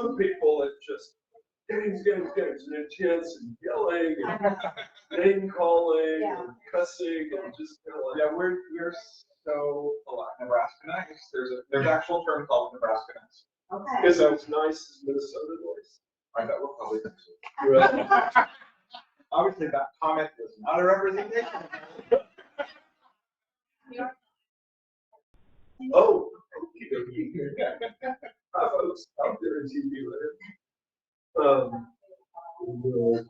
some people it just gangs, and intense and yelling and name calling and cussing and just like, Yeah, we're so Nebraska nice. There's actual term called Nebraska nice. Okay. is as nice as Minnesota noise. I bet we'll probably. Right. Obviously, that comment was not a representation. Oh, hi folks out there in TV land. We'll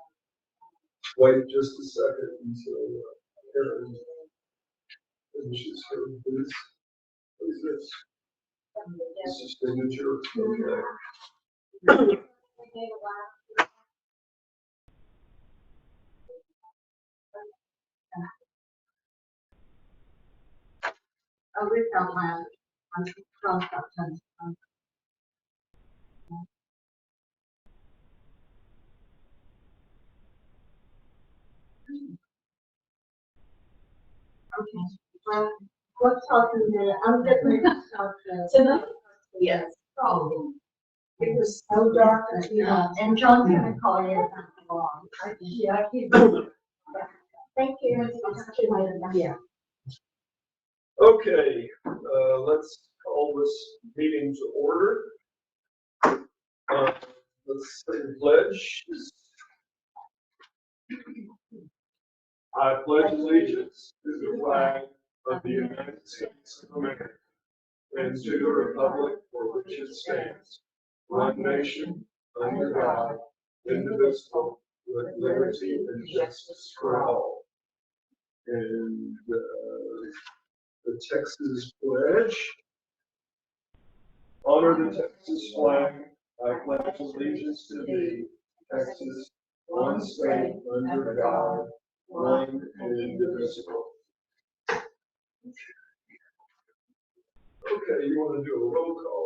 wait just a second until Erin finishes her booth. What is this? This is signature. Okay. Oh, we found land. I'm from Upton. Okay. What's talking there? I'm getting ready to start tonight. Yes. Oh. It was so dark and John's gonna call you. Yeah, I keep. Thank you. I'll talk to you later. Yeah. Okay, let's call this meeting to order. Let's say the pledge. I pledge allegiance to the flag of the United States of America and to the republic for which it stands, one nation, under God, indivisible, with liberty and justice for all. And the Texas pledge. Honor the Texas flag. I pledge allegiance to thee, Texas, one state under God, one and indivisible. Okay, you want to do a roll call?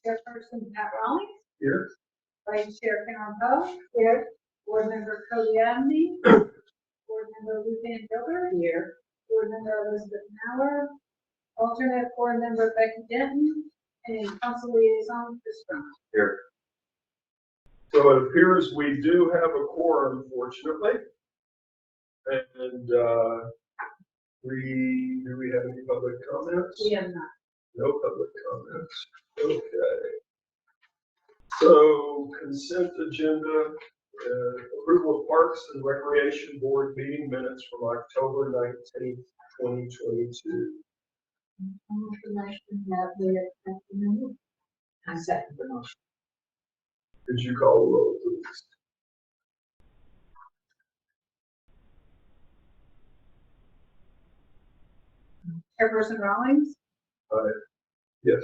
Chairperson Pat Rawlings, Here. Vice Chair Karen Poe, here, Board Member Cody Abney, Board Member Ruth Ann Gilbert, here, Board Member Elizabeth Mauer, alternate Board Member Becky Denton, and Council Liaison Chris Brown. Here. So it appears we do have a quorum, fortunately. And do we have any public comments? We have not. No public comments. Okay. So consent agenda, approval of Parks and Recreation Board meeting minutes from October 19th, 2022. I second the motion. Could you call the roll, please? Chairperson Rawlings, Yes.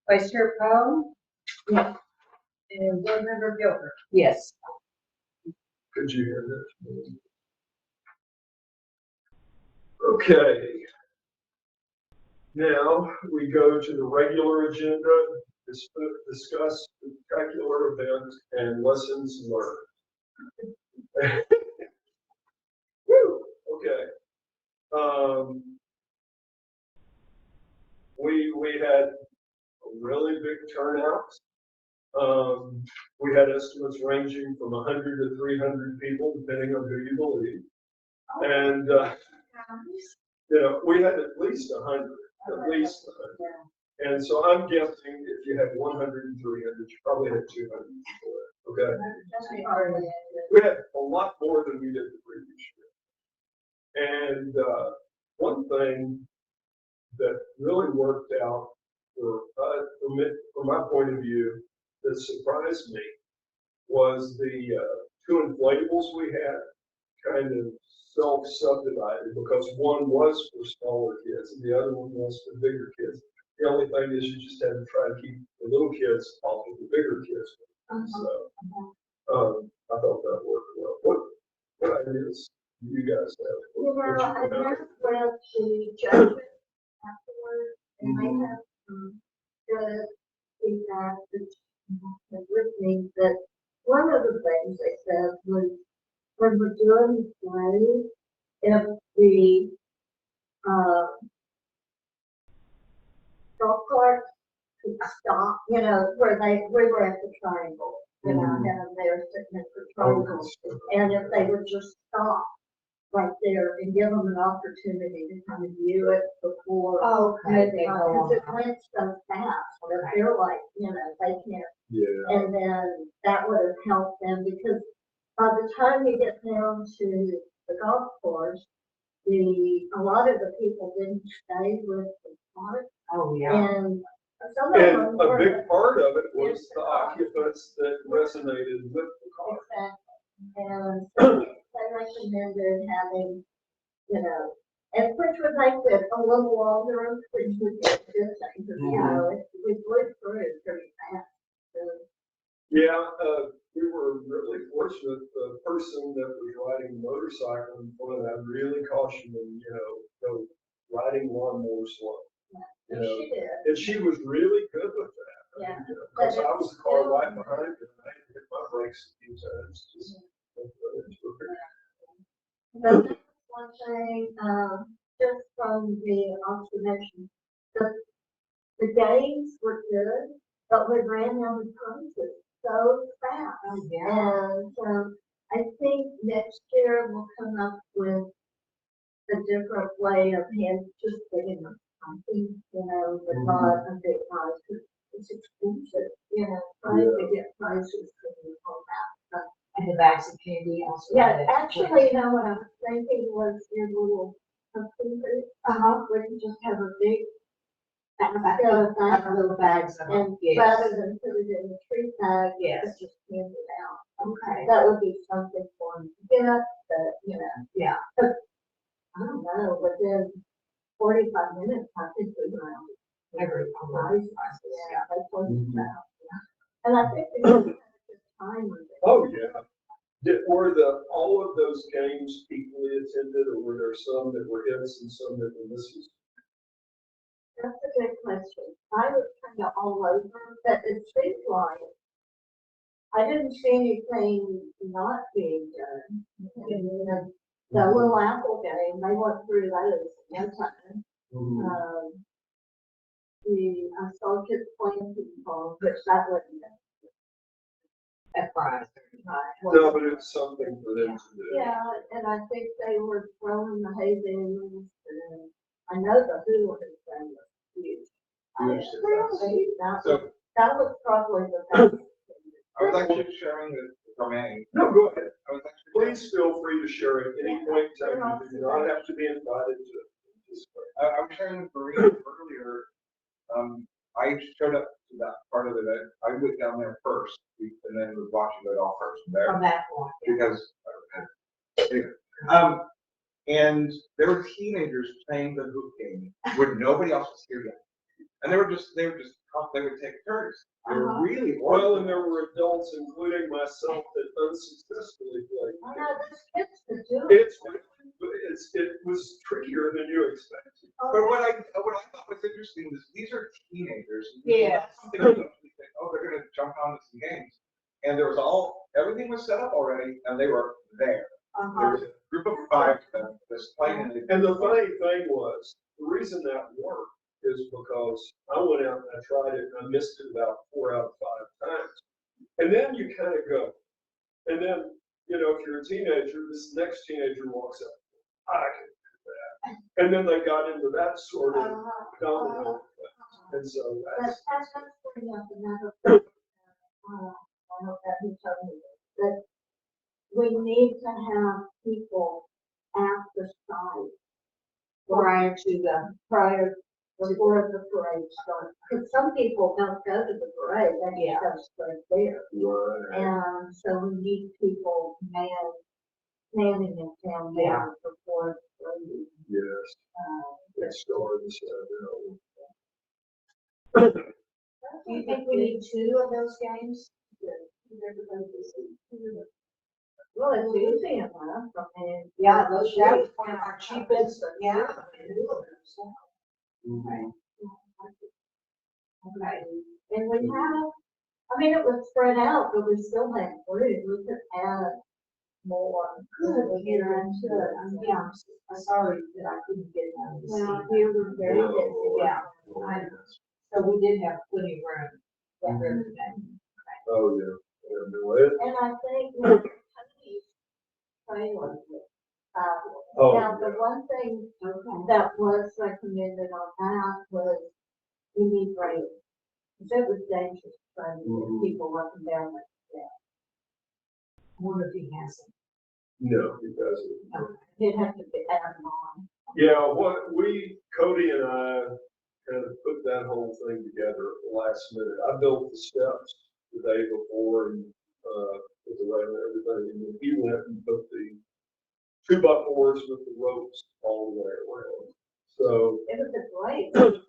Vice Chair Poe, Yes. and Board Member Gilbert. Yes. Could you hear that? Okay. Now we go to the regular agenda, discuss spectacular events and lessons learned. Woo, okay. We had a really big turnout. We had estimates ranging from 100 to 300 people, depending on who you believe. And, you know, we had at least 100, at least 100. And so I'm guessing if you had 100 and 300, you probably had 200 people there, okay? We had a lot more than we did the previous year. And one thing that really worked out from my point of view that surprised me was the two inflatables we had kind of self-subdivided because one was for smaller kids and the other one was for bigger kids. The only thing is you just had to try to keep the little kids off of the bigger kids. So I thought that worked well. What ideas do you guys have? Well, I just went to judge it afterwards, and I have good feedback with me that one of the things they said was when we're doing plays, if the golf cart could stop, you know, where we were at the triangle, you know, Mhm. and they were sitting at the Oh, triangle. And if they would just stop right there and give them an opportunity to kind of view it before. Okay, moving they on, go 'cause it on. went so fast, that they're like, you know, they can't. Yeah. And then that would have helped them, because by the time you get down to the golf course, a lot of the people didn't stay with the park, Oh, yeah. and some of them And a were. big part of it was Yes. the occupants that resonated with the car. Exactly. And so they recommended having, you know, and which would make it a little longer, which would be a good thing, because, you know, we blew through it pretty fast. So, Yeah, we were really fortunate. The person that was riding the motorcycle in front of that really cautioned them, you know, go riding lawnmower slow. You know, she did, and she was really good with that. yeah. Because I was the car right behind her, and I hit my brakes a few times, just. But that's one thing, just from the observation, the games were good, but we ran out of prizes so fast. Oh, yeah. And so I think next year we'll come up with a different way of just getting them something, you know, but not a big prize, 'cause it's expensive, you know, trying to get prizes for people now. And the bags of candy also. Yeah, actually, you know, what I was thinking was your little cooking group, where you just have a big basket of Like that, little bags of them, and yes. rather than put it in a treat bag, Yes. it's just hand it out. Okay. That would be something for them to get, but, you know. Yeah. I don't know, within 45 minutes, I think we were out. Every Nice. prizes, Yeah, that's what it's Mhm. about, yeah. And I think we had a good time with it. Oh, yeah. Were all of those games equally attended, or were there some that were hits and some that were misses? That's a good question. I was kind of all over, but it seemed like I didn't see anything not being done. And the little apple game, they went through those in no time. I saw kids playing ping pong, which that wasn't. That prize. No, but it's something for them to do. Yeah, and I think they were throwing the hay bales, and I know the hula hoop thing was huge. Huge Really? So That was probably the best. I was actually sharing the domain. No, go ahead. I was actually. Please feel free to share at any point in time. You do not have to be invited to participate. I was sharing with Maria earlier, I showed up to that part of it, I went down there first, and then was watching it all first there, From that point. because, and there were teenagers playing the hoop game when nobody else was here yet. And they would take turns. They were really Well, and there were adults, including myself, that unsuccessfully played. I know, those kids could do it. It was trickier than you expected. But what I thought was interesting is these are teenagers. Yes. Something you usually think, oh, they're gonna jump onto some games. And there was everything was set up already, and they were there. There was a group of 5 of them just playing. And the funny thing was, the reason that worked is because I went out and I tried it, and I missed it about 4 out of 5 times. And then you kind of go, and then, you know, if you're a teenager, this next teenager walks up, I can do that. And then they got into that sort of domino effect. And so that's. That's bringing up another point. I hope that he told me this, that we need to have people at the site Prior to the. before the parade starts. Because some people don't go to the parade, they Yeah. just go straight there. Right. And so we need people manning it down there before the parade. Yes, it starts, Do you think we need 2 of those games? Well, it's easy enough, I mean. Yeah, that was one of our cheapest, yeah. Mhm. Okay. And we have, I mean, it was spread out, but we still had room, we could add more. Good, You know, into it. Yeah, I'm sorry that I couldn't get them. Well, we were very busy. Yeah. So we did have plenty of room. Oh, yeah. Yeah, no, it, And I think with Tony's trailer, Oh, now, the yeah. one thing that was recommended on that was we need rain. Because it was dangerous trying to Mhm. get people up and down like that. I wonder if he has it. No, it doesn't. You'd have to be added on. Yeah, Cody and I kind of put that whole thing together at the last minute. I built the steps the day before and, with the rail and everything, and then he went and put the 2x4s with the ropes all the way around. So, It was a great. It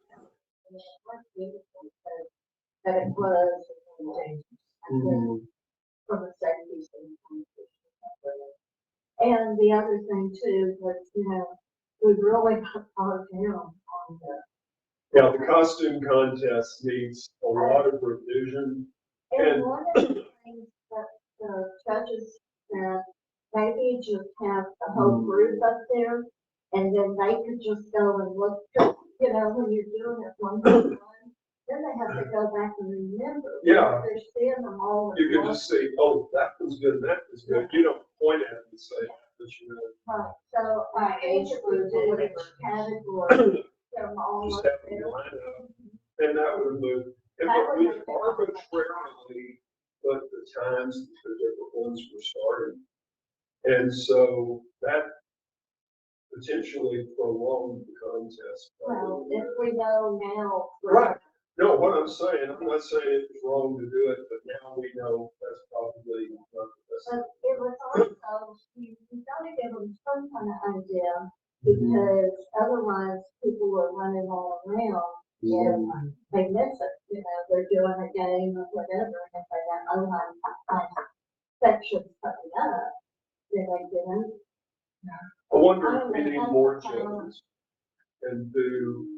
was beautiful, but it was dangerous. I think, from a safety standpoint. And the other thing too was, we really got bogged down on yeah, the costume contest needs a lot of revision. and And- one of the things that the judges said, maybe just have the whole group up there, and then they could just go and look, when you're doing it one by one, then they have to go back and remember. Yeah. They're seeing them all. at You can once. just say, oh, that was good, that was good. You don't point at it and say, that you know. Right, so I age think we group, do whatever. each category, them all Just up have them there. line up, and that would move. And That but would we make it all arbitrarily put the times that the different ones were starting. And so that potentially prolonged the contest. Well, if we know now. Right. No, what I'm saying, I'm not saying it was wrong to do it, but now we know that's probably not the best. But it was also, you gotta give them some kind of idea, because otherwise people are running all around and they miss it, they're doing a game or whatever, and if they don't know how sections coming up, then they didn't. I wonder if we need more judges and do.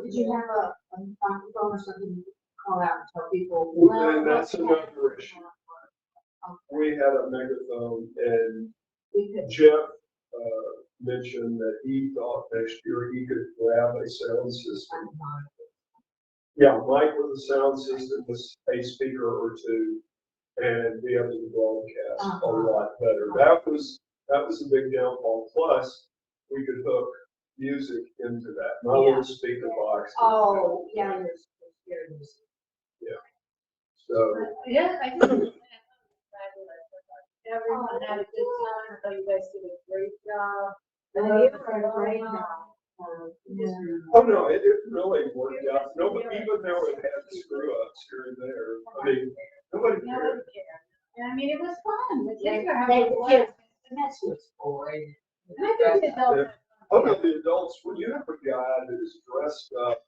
Did you have a microphone or something to call out and tell people? Well, and that's another issue. We had a megaphone and Because Jeff, mentioned that he thought next year he could grab a sound system. Yeah, Mike with a sound system with a speaker or two and be able to broadcast a lot better. That was a big downfall. Plus, we could hook music into that, not a little speaker box. Oh, yeah, you're. So, Yeah, I just. Everyone had a good time. I thought you guys did a great job. they were great now. oh no, it really worked out. No, but even though it had screw ups here and there, I mean, nobody No cared. one cared. And I mean, it was fun. The kids were They, having a blast. and that's what's boring. And I think the adults. Oh no, the adults, when you have a guy that is dressed up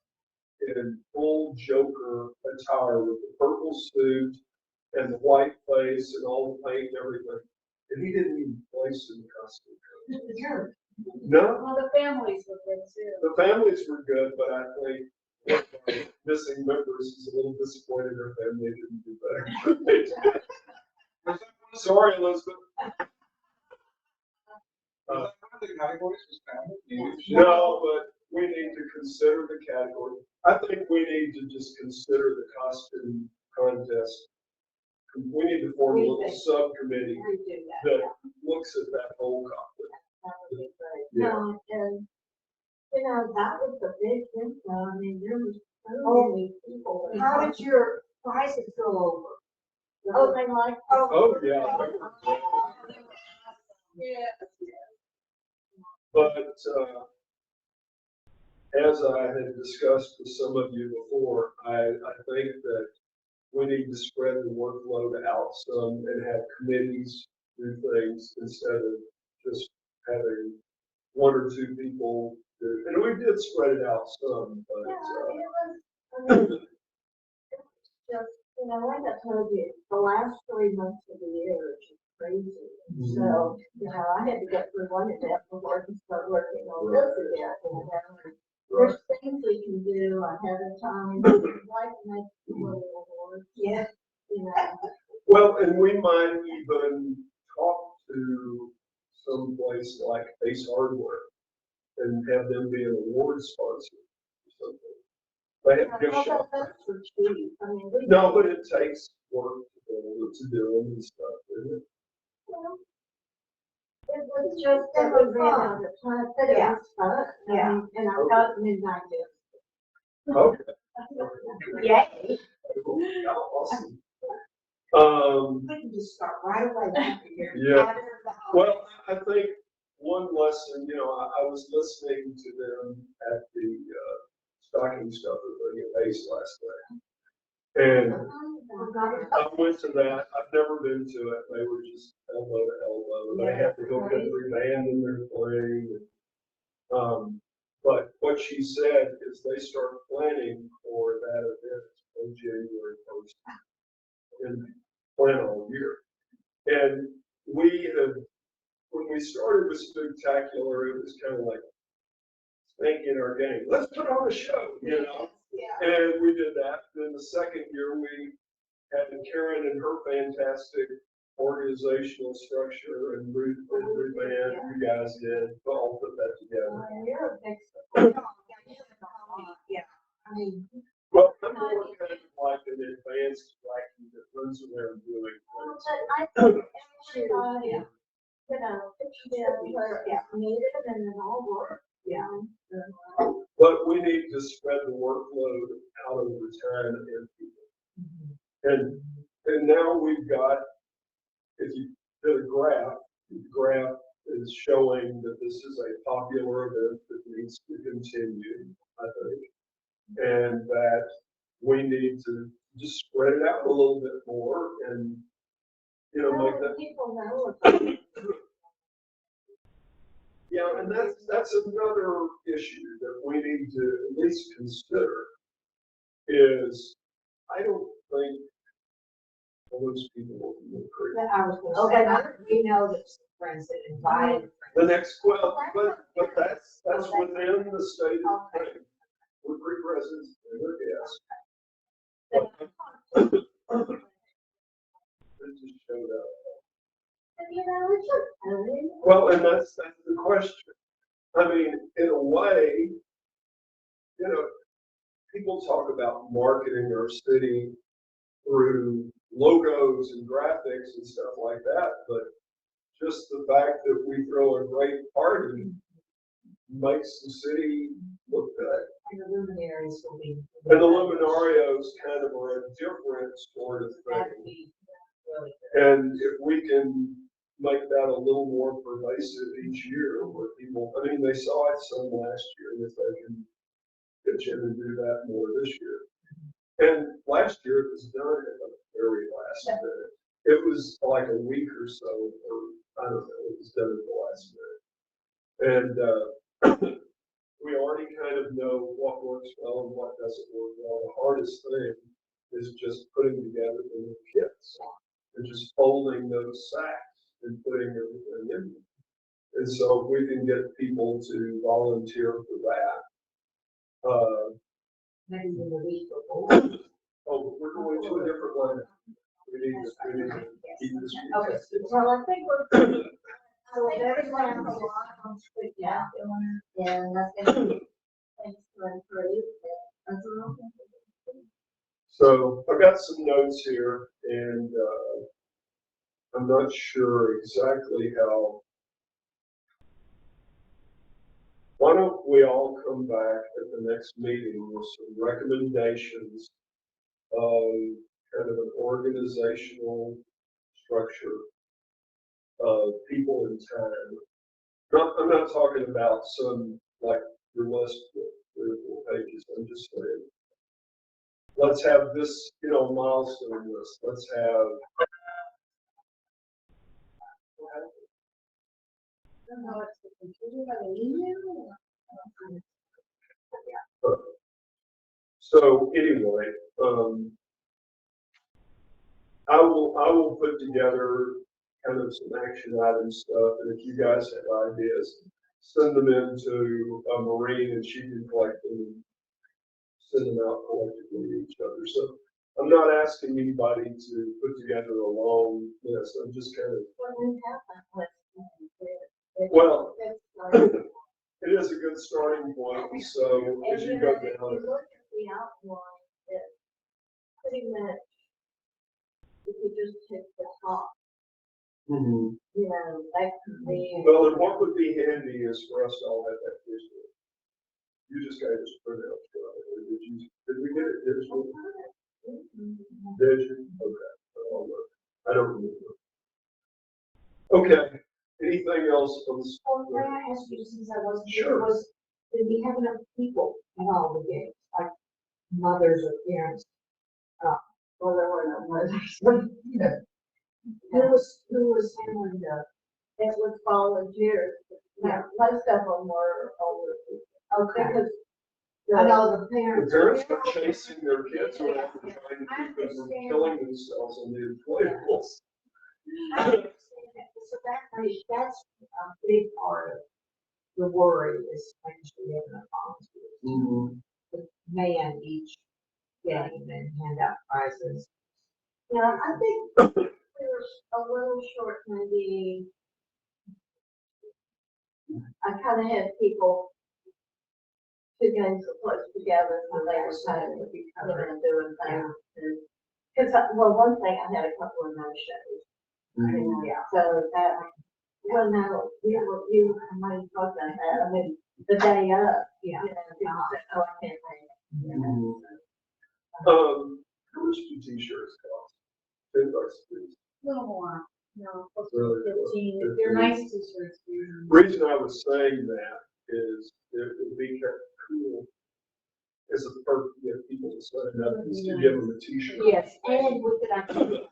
in full Joker attire with the purple suit and the white face and all the paint and everything, and he didn't even place in the costume. No, Well, the families were good too. the families were good, but I think one of our missing members is a little disappointed their family didn't do better. Sorry, Elizabeth. One of the categories was family. No, but we need to consider the category. I think we need to just consider the costume contest. We need to form a little subcommittee that looks at that whole conflict. That would be great. Yeah. No, and, that was a big thing, though. I mean, there was so Oh, many people. How did your prices go over? Oh, they like. Oh, yeah. Yeah. But, as I had discussed with some of you before, I think that we need to spread the workload out some and have committees do things instead of just having one or two people do. And we did spread it out some, but, Yeah, I mean, just, like I told you, the last 3 months of the year is just crazy. So, I had to get through one of them before I could start working on this again, and there's things we can do ahead of time, like make little awards. Yeah. Well, and we might even talk to some place like Ace Hardware and have them be an award sponsor or something. They have gift Well, shop. that's for cheap. I mean, we. No, but it takes work to do them and stuff, doesn't it? Well, it was just that we ran out of time, but it Yeah. was fun. I Yeah. mean, and I got midnight dip. Okay. Yay. Yeah, awesome. We can just start right away back here. Yeah. After the Well, I think one lesson, I was listening to them at the stocking stuffer thing at Ace last night. And I went to that. I've never been to it. They were just elbow to elbow. They had the Hill Country band in there playing. But what she said is they start planning for that event on January 1st and plan all year. And when we started with Spectacular, it was kind of like spanking our game. Let's put on a show, Yeah. And we did that. Then the second year, we had Karen and her fantastic organizational structure and Ruth Band, you guys did, all put that together. Yeah. I mean, Well, I'm more kind of like an advanced lackey that runs around doing things. But I think everybody, it's just where it's needed and it all works. Yeah. But we need to spread the workload out over time and people. And now we've got, if you did a graph, the graph is showing that this is a popular event that needs to continue, I think. And that we need to just spread it out a little bit more and, make that. People know about it. Yeah, and that's another issue that we need to at least consider is I don't think most people will be crazy. that I was gonna say, you know that friends that invited. The next, well, but that's within the state of the thing. With three presidents and their guests. It just showed up. And it's just, Well, and that's the question. I mean, in a way, people talk about marketing our city through logos and graphics and stuff like that, but just the fact that we throw a great party makes the city look good. And the luminaries will be. And the luminarios kind of are a different sort of That'd thing. be really good. And if we can make that a little more pervasive each year where people, I mean, they saw it some last year, and if they can pitch in and do that more this year. And last year it was done at the very last minute. It was like a week or so, or I don't know, it was done at the last minute. And we already kind of know what works well and what doesn't work well. The hardest thing is just putting together the kits and just folding those sacks and putting everything in them. And so if we can get people to volunteer for that. Maybe in the week before. Oh, we're going to a different one. We need to keep this. Okay. well, I think we're, so everyone has a lot on Yeah. and that's gonna be, thanks to improve. That's all. So I've got some notes here and I'm not sure exactly how. Why don't we all come back at the next meeting with some recommendations of kind of an organizational structure of people in time. I'm not talking about some, like, your list with 3 or 4 pages. I'm just saying, let's have this, milestone list. Let's have. So anyway, I will put together kind of some action item stuff, and if you guys have ideas, send them in to Maureen, and she can collect them and send them out collectively to each other. So I'm not asking anybody to put together a long list. I'm just kind of, When we have that list. well, It's like- it is a good starting point. So as you go down, If you look at the outline that pretty much, if you just take the top, Mhm. you know, that could be. Well, and what would be handy is for us to all have that visual. You just got this print out, or did we get it digital? Did you? Okay. I'll look. I don't remember. Okay, anything else from the? Oh, may I ask you, since I wasn't, Sure. did we have enough people in all the games, like mothers or parents? Well, there were no mothers. Who was handling the, It was volunteers. Yeah. Most of them were older people. okay, Because I know the The parents. parents were chasing their kids around and trying to keep them from killing themselves on the inflatables. I understand that. So that's a big part of the worry is actually having a volunteer. To man each game and hand out prizes. yeah, I think we were a little short maybe. I kind of had people, two games were close together and they were kind of, you know, doing things. Because, well, one thing, I had a couple of no-shows. Yeah. So that, well, no, you, I might talk about that, I mean, the day of, Yeah. you know, people said, oh, I can't make it. You know, How much do t-shirts cost? $10, please. Little more, no, close Really? to 15. They're nice t-shirts. Reason I was saying that is it would be kind of cool as a perk to get people to sign up, is to give them a t-shirt. Yes, and we could actually.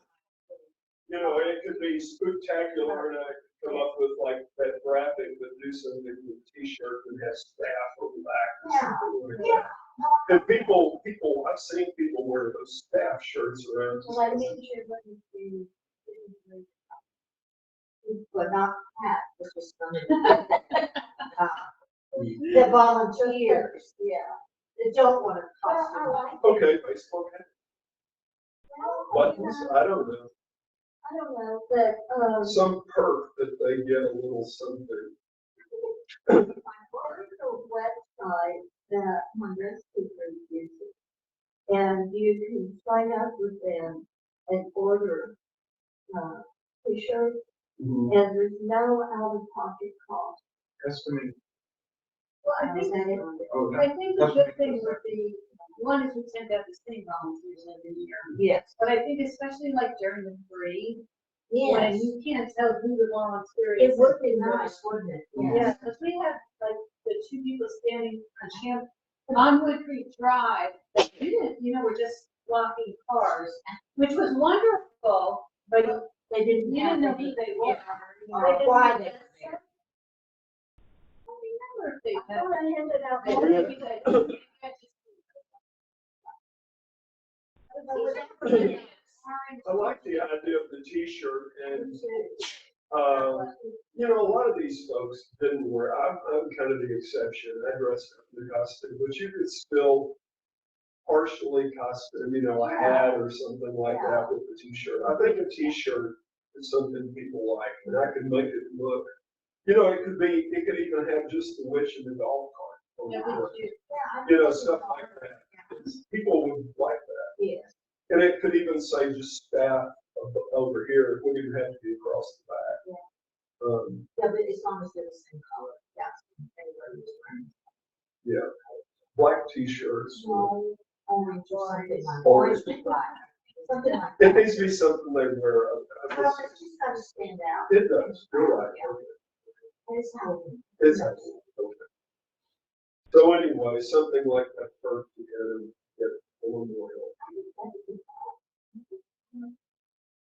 You know, it could be spectacular, and I could come up with like that graphic that do something with a t-shirt and has staff on the back. or something like that. And people, I've seen people wear those staff shirts around. Well, I need you to, But not Pat, this was the volunteers, yeah. they don't want to Well, cost I them. like it. Okay, baseball cap, buttons, I don't know. I don't know, but, Some perk that they get a little something. there's a website that my rescue uses. And you can sign up with them and order, t-shirts, and there's no out-of-pocket cost. That's to me. Well, I think, Oh, no. I think the good thing would be, one is we tend to have the same volunteers every year. Yes. But I think especially like during the parade, when Yes, you can't tell who the volunteer is. it would be nice, wouldn't it? Yeah, because we had like the two people standing on Wood Creek Drive, that didn't, you know, were just blocking cars, which was wonderful, but They didn't you have didn't know any. who they were. Or I why they were there. remember if they I had. thought I handed out. I think we did. We had just- I like the idea of the t-shirt and, you know, a lot of these folks didn't wear, I'm kind of the exception. I dressed up in the costume, but you could still partially costume, you know, a hat or something like that with the t-shirt. I think a t-shirt is something people like, and I can make it look, you know, it could even have just the witch and the golf cart. Yeah, on it. we did. You know, stuff like that. People would like that. Yes. And it could even say just staff over here, it wouldn't even have to be across the back. Yeah, but as long as they're the same color, that's. everybody's wearing. Black t-shirts. No, orange or something like. Orange. With black. Something like. It needs to be something they wear. Well, it's just gotta stand out. It does, you're right. Okay. It's how. It's, okay. So anyway, something like that first to get a little more help.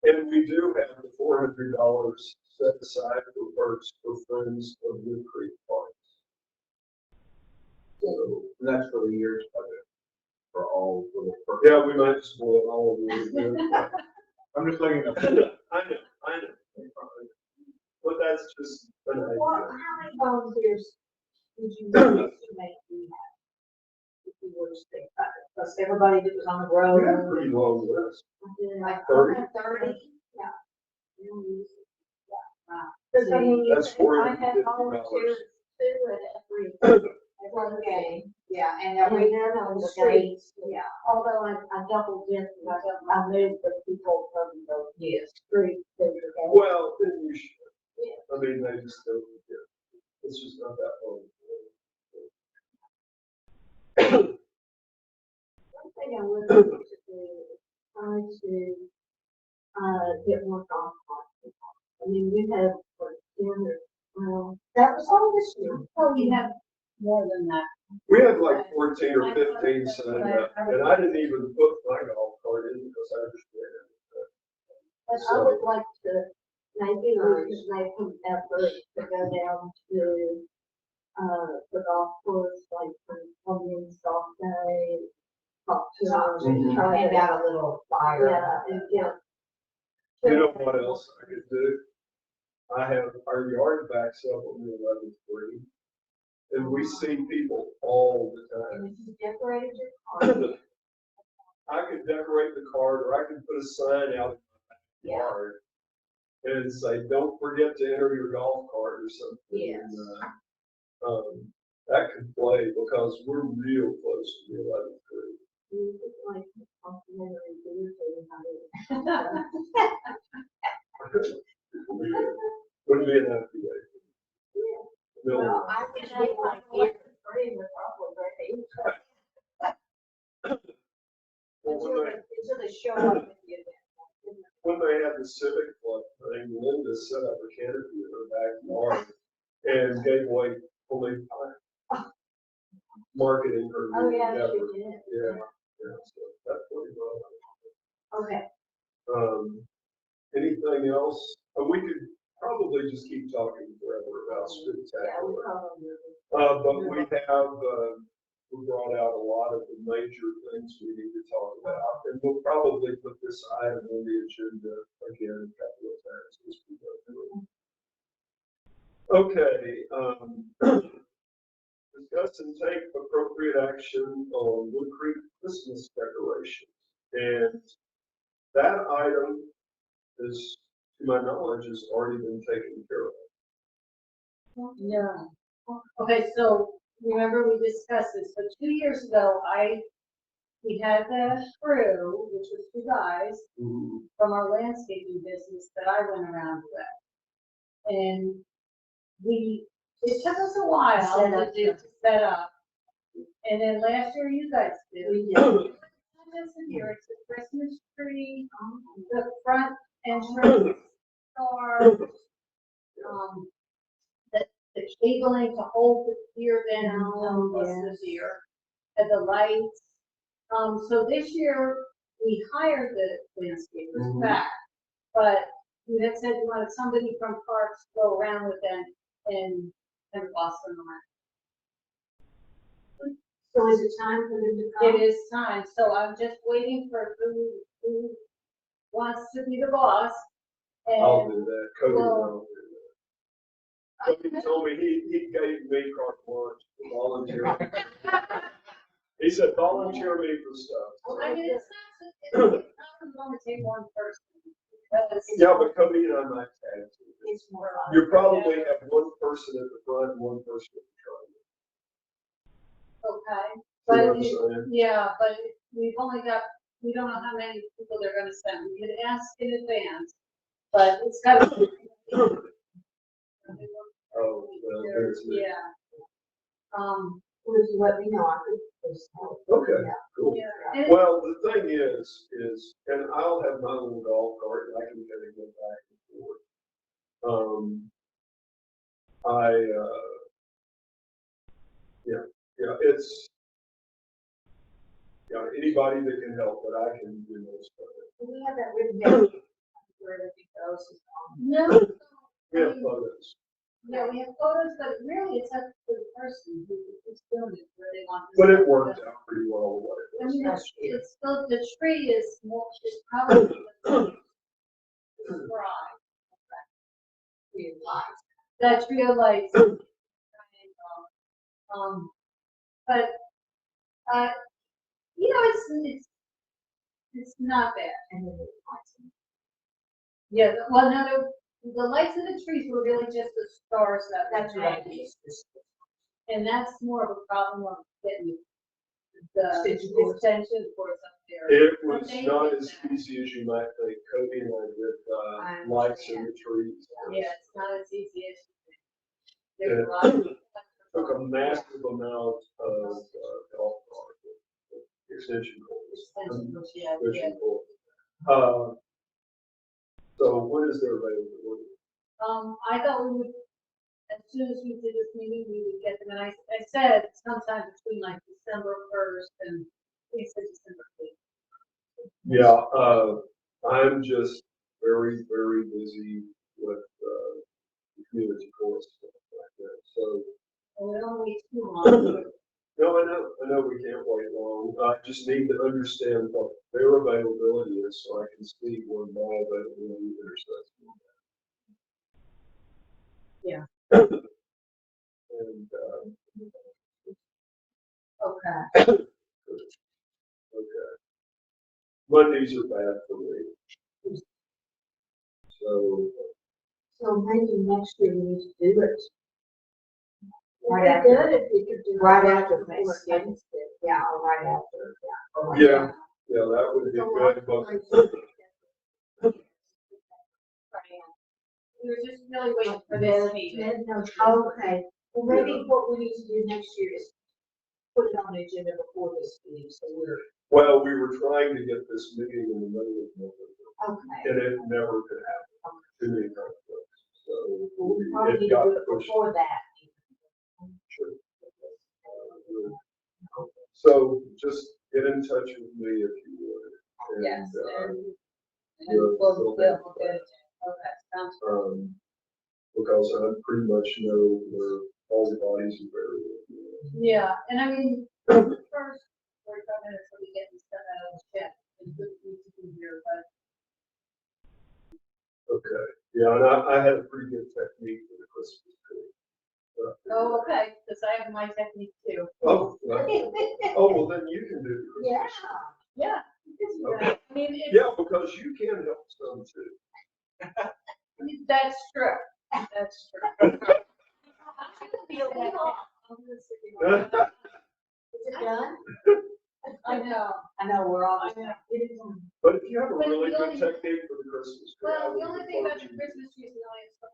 And we do have the $400 set aside for perks for friends of Wood Creek Parks. So, That's for the year's budget, for all little. yeah, we might just blow it all over. I'm just letting you know. I know. But that's just an Well, idea. how many volunteers would you estimate we have? If you were to think about it, plus everybody that was on the We have a road. pretty long list. Like 30? 30? Because I mean, That's I had $450. volunteers too at every one game, yeah, and And every, then on the streets, streets, yeah, although I double dipped, and I moved the people from the yes. street to the gate. Well, then you should. I mean, they just don't, it's just not that long. One thing I would like to do is try to, get more golf carts. I mean, we have, for 10 well, that was all this year. Oh, you have more than that. We had like 14 or 15 signed up, and I didn't even put my golf cart in because I just did it. But I would like to, maybe we could make an effort to go down to, the golf course, like, on the install day, talk to them, and try Hand to. out a little flyer. Yeah, and get. You know what else I could do? I have, our yard backs up on the 11th green, and we see people all the time. And if you decorated your car, I could decorate the cart, or I could put a sign out in the yard and say, don't forget to enter your golf cart or something. Yes. And, that could play because we're real close to the 11th green. you could like complimentary beer for anybody. Wouldn't be an happy day. No. Well, I can make my beer free with probably. Well, Until they show up at the event. when they had the Civic Club thing, Linda set up a canopy in her backyard and gave away fully marketing her Oh, new yeah, endeavor. she did. Yeah, so that's pretty well. Okay. Anything else? We could probably just keep talking forever about Yeah, we spectacular. probably. But we have, we brought out a lot of the major things we need to talk about. And we'll probably put this item on the agenda again a couple of times as we go through. Okay, discuss and take appropriate action on Wood Creek Christmas decorations. And that item is, to my knowledge, has already been taken care of. No. Okay, so remember we discussed this, so 2 years ago, we had the crew, which was you guys, from our landscaping business that I went around with. And it took us a while to set up. And then last year you guys did. We did. Listen here, it's the Christmas tree, the front entrance, star, the cabling to hold the pier down, was this year, and the lights. So this year, we hired the landscapers back, but you had said you wanted somebody from Parks to go around with them and boss them around. So is it time for them to come? It is time, so I'm just waiting for who wants to be the boss. I'll And do that. Cody will do that. Cody told me he gave me carte blanche to volunteer. He said, volunteer me for stuff. I mean, it's not going to take one person. because- Yeah, but Cody and I might tag team. It's more fun. You probably have one person at the front and one person at the Okay, front. but, You know what I'm saying? yeah, but we don't know how many people they're gonna send. We can ask in advance, but it's got to. Oh, well, there's me. Yeah. Just let me know, I could just help. Okay, Yeah. cool. Yeah. And Well, the thing is, and I'll have my little golf cart and I can kind of go back and forth. Anybody that can help, but I can do most of it. Do we have that written down where everything goes? no, We have photos. yeah, we have photos, but really it's up to the person who's doing it, where they want. But it worked out pretty well. What I it was. mean, it's still, the tree is more, is probably the dry. That trio lights. But, it's not bad. And then it's awesome. Yeah, well, no, the lights in the trees were really just the stars that That's were right. made. And that's more of a problem of getting the Extension. extension cords up there. It was But they not did as that. easy as you might think. Cody and I I did, lights in understand. the trees. Yeah, it's not as easy as you think. Yeah. There's a lot of. Took a massive amount of, golf cart, extension cords. Extension cords, yeah, yeah. Extension cords. So when is there availability? I thought we would, as soon as we did this meeting, we would get them, and I said sometime between like December 1st and, we said December 8th. Yeah, I'm just very, very busy with, the community course stuff like that. So, And we don't wait too long. no, I know we can't wait long. I just need to understand what their availability is so I can see when my availability intersects. Yeah. And, Okay. okay. Mondays are bad for me. So, So maybe next year we need to do it. Right It'd be after, good if we could do it right after before Thanksgiving. Yeah, or right after, yeah. or right yeah, after. yeah, that would be So good, but We were just really waiting for this meeting. Okay, well, maybe what we need to do next year is put it on the agenda before this meeting, so we're, well, we were trying to get this meeting in the middle of November, okay. and it never could happen. Too many conflicts, so Well, we probably it need to got do it pushed. before that. Sure. So just get in touch with me if you would. And, Yes. we'll- we'll Okay, get sounds good. Because I pretty much know where all the bodies are buried. Yeah, and I mean, first, 45 minutes will be getting stuff out of the shed. It's good for you to be here, but Okay, yeah, and I had a pretty good technique for the Christmas tree. oh, okay, because I have my technique too. Oh, well, then you can do the Yeah. Christmas. Yeah. Okay. I mean, it's, Yeah, because you can help some too. that's true. That's true. I'm gonna feel that. I'm gonna sit here. Is it done? I know. I know, we're all, I know. But if you have a But really the good only- technique for the Christmas tree. I Well, the would only thing about encourage the you. Christmas tree is we only have so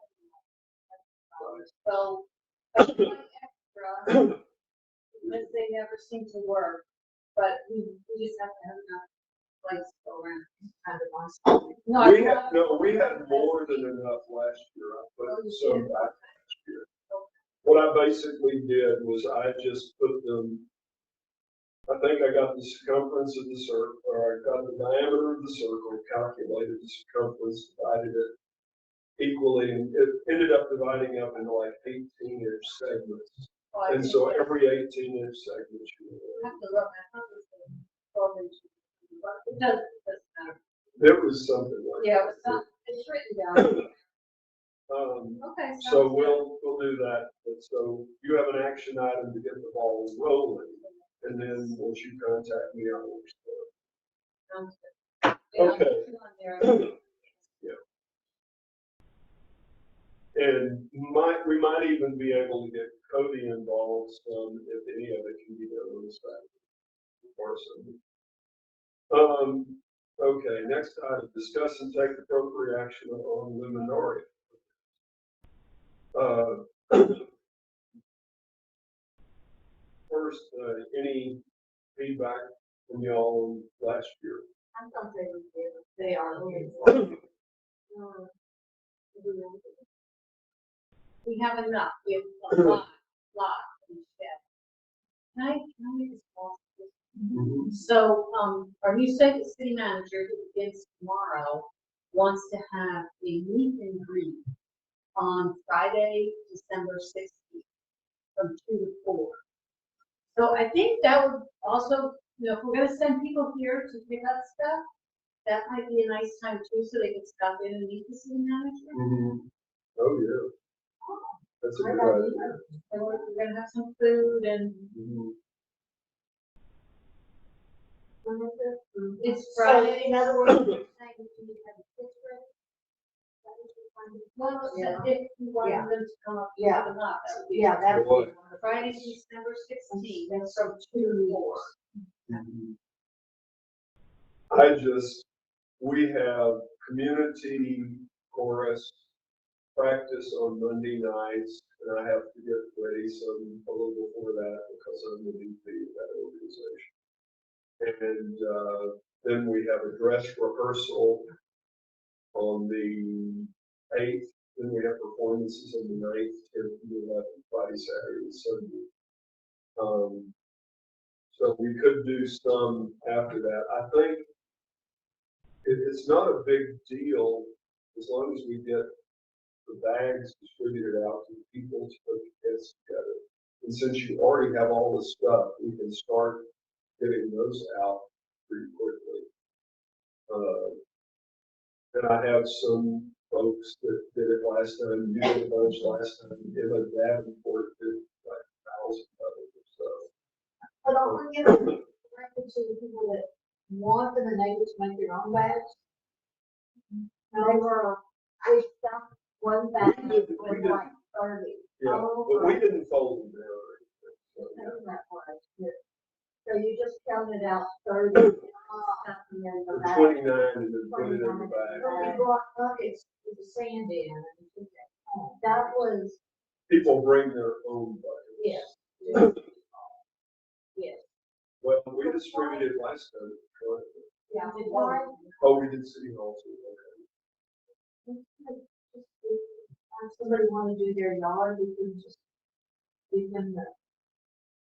many. So, that's one extra, because they never seem to work, but we just have to have enough lights to go around. kind of on. No, We had more than enough last year. I put Oh, you some did? back last year. What I basically did was I just put them, I think I got the circumference of the circle, or I got the diameter of the circle, calculated the circumference, divided it equally, and it ended up dividing up into like 18-inch segments. And so every 18-inch segment, I have to look, I thought it was 12 inches. But it doesn't matter. there was something like. Yeah, it's not, it's written down. Okay. So sounds good. we'll do that, but so you have an action item to get the ball rolling, and then once you contact me, I will respond. Sounds good. Yeah, I'll Okay. put you on there. And we might even be able to get Cody involved, if any of it can be done on the side. Okay, next item, discuss and take appropriate action on the minority. First, any feedback from y'all last year? I thought they were good. They are looking for. We have enough, we have a lot. in shed. Can I make this call? So, our new city manager, who begins tomorrow, wants to have a meet and greet on Friday, December 16th, from 2 to 4. So I think that would also, if we're gonna send people here to pick up stuff, that might be a nice time too, so they can stop in and meet the city manager. Oh, yeah. That's a good Great idea. And we're gonna have some food and it's So Friday. in other words, you're saying that you have a picture? That is the kind of Well, Yeah. if you wanted Yeah. them to come up to Yeah. the lot, that would be. Yeah, that would be What? wonderful. Friday, December 16th. That's from 2 to 4. We have community chorus practice on Monday nights, and I have to get ready some, a little before that, because I'm the VP of that organization. And, then we have a dress rehearsal on the 8th, then we have performances on the 9th, 10th, and 11th, Friday, Saturday, and Sunday. So we could do some after that. I think it's not a big deal as long as we get the bags distributed out to the people to put the kids together. And since you already have all the stuff, we can start getting those out pretty quickly. And I have some folks that did it last time, you did a bunch last time, Emma Davenport did like 1,000 of stuff. But I'll give it directly to the people that want them and able to make their own bags. They were, we stuck one bag We did- with we did. like 30. Yeah, but we didn't fold them down or anything. So, yeah. Whatever that was. So you just counted out 30, stuck them in the For bag. 29 and then put it in the bag. But we brought buckets with the sand in and we took that home. That was, People bring their own buckets. Yes. Yes. Well, we distributed last time. Yeah. we did Why? one. Oh, we did City Hall too, okay. If somebody want to do their yard, we can just give them the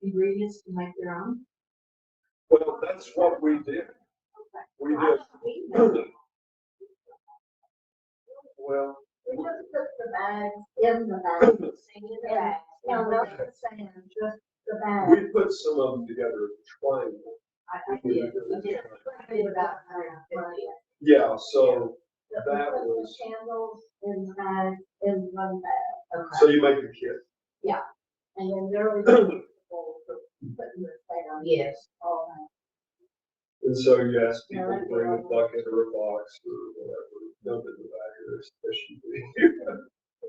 ingredients to make their own. Well, that's what we did. We did. Well, we just put the bags in the bag. Sand in the bag. No, not the sand, just the bag. we put some of them together in triangle. I did. I did about 150. Yeah, so We that put the was, candles in the bag, in one bag. so you make a kit. And then they're responsible for putting the down. Yes. All that. And so you ask Yeah, people to that'd be bring a awesome. bucket or a box or whatever, dump it in the back of their station.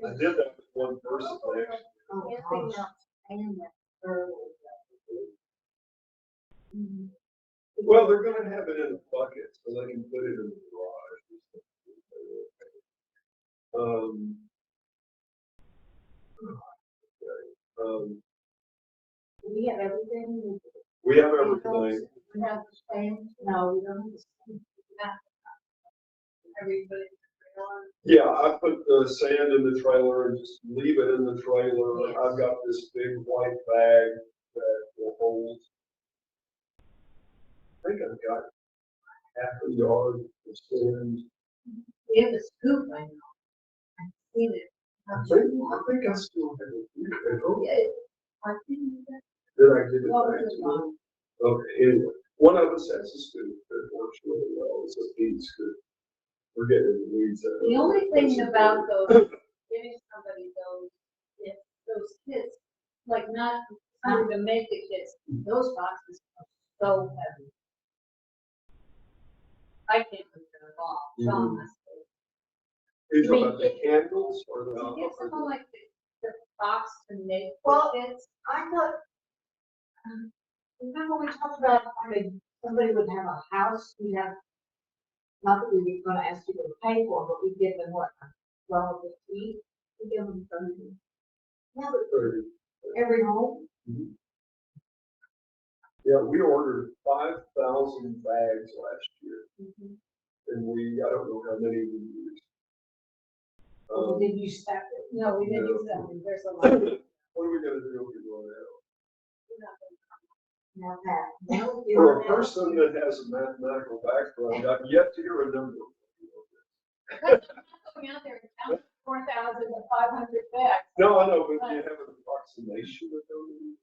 I did that with one person actually. Oh, Anything gosh. else, and that early. Well, they're gonna have it in a bucket, so they can put it in the garage. We have everything. We have everything. We have the same. No, we don't have the sand. Everybody. Yeah, I put the sand in the trailer and just leave it in the trailer. I've got this big white bag that will hold. I think I've got half a yard of sand. We have a scoop, I know. I've seen it. I think I still have a few. Oh, I think did I give it Well, back it's to fine. you? Okay, anyway, one of us has a scoop that works really well. It's a feed scoop. We're getting in the weeds. there. The only thing about those, giving somebody those kits, like not having to make the kits, those boxes are so heavy. I can't put them all, John has to. You talking about the candles or the? To get someone like the box to make Well, the kits, I thought, Remember we talked about, I mean, somebody would have a house, we have, not that we were gonna ask people to pay for, but we give them what, 12 to eat, we give them 30. yeah, but 30. Every home, Yeah, we ordered 5,000 bags last year, and I don't know how many we used. or did you stack it? no, we didn't No. use that one, there's a lot. What are we gonna do if we run out? now that, now For a person that has a mathematical background, I've yet to hear a number. Going out there and count 4,000 to 500 bags. No, I know, but do you have an approximation of how many?